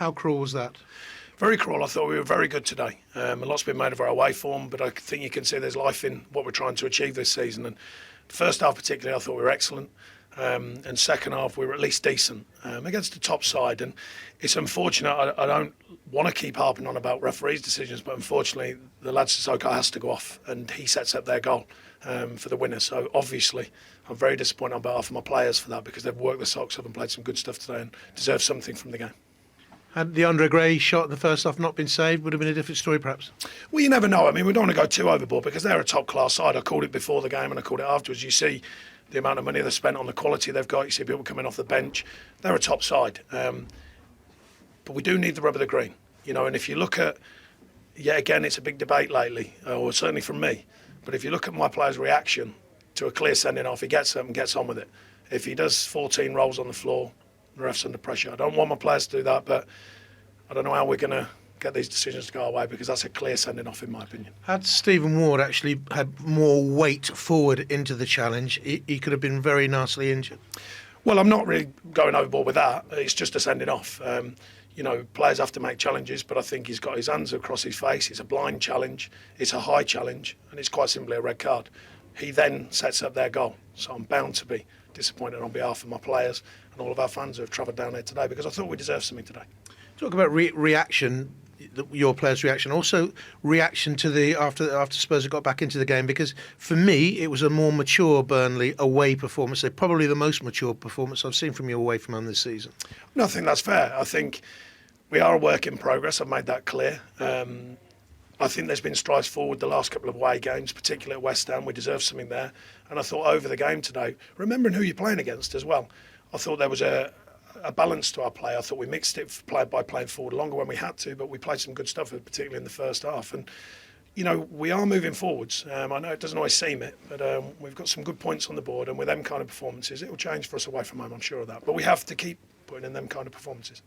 How cruel was that? Very cruel. I thought we were very good today. A lot's been made of our away form, but I think you can see there's life in what we're trying to achieve this season. And first half particularly, I thought we were excellent. And second half, we were at least decent against the top side. And it's unfortunate. I don't want to keep harping on about referees' decisions, but unfortunately, the lad Sissoko has to go off, and he sets up their goal for the winner. So obviously, I'm very disappointed on behalf of my players for that, because they've worked their socks up and played some good stuff today and deserve something from the game. Had the Andre Gray shot in the first half not been saved, would have been a different story perhaps? Well, you never know. I mean, we don't want to go too overboard, because they're a top-class side. I called it before the game and I called it afterwards. You see the amount of money they've spent on the quality they've got. You see people coming off the bench. They're a top side. But we do need the rub of the green. And if you look at, yet again, it's a big debate lately, or certainly from me. But if you look at my player's reaction to a clear sending off, he gets up and gets on with it. If he does 14 rolls on the floor, the ref's under pressure. I don't want my players to do that, but I don't know how we're going to get these decisions to go away, because that's a clear sending off, in my opinion. Had Stephen Ward actually had more weight forward into the challenge, he could have been very nastily injured. Well, I'm not really going overboard with that. It's just a sending off. Players have to make challenges, but I think he's got his hands across his face. It's a blind challenge, it's a high challenge, and it's quite simply a red card. He then sets up their goal. So I'm bound to be disappointed on behalf of my players and all of our fans who have travelled down here today, because I thought we deserved something today. Talk about reaction, your players' reaction, also reaction to the after Spurs got back into the game, because for me it was a more mature Burnley away performance. They're probably the most mature performance I've seen from you away from home this season. No, I think that's fair. I think we are a work in progress. I've made that clear. I think there's been strides forward the last couple of away games, particularly at West Ham. We deserve something there. And I thought over the game today, remembering who you're playing against as well, I thought there was a balance to our play. I thought we mixed it by playing forward longer when we had to, but we played some good stuff, particularly in the first half. And, we are moving forwards. I know it doesn't always seem it, but we've got some good points on the board, and with them kind of performances, it will change for us away from home, I'm sure of that. But we have to keep putting in them kind of performances.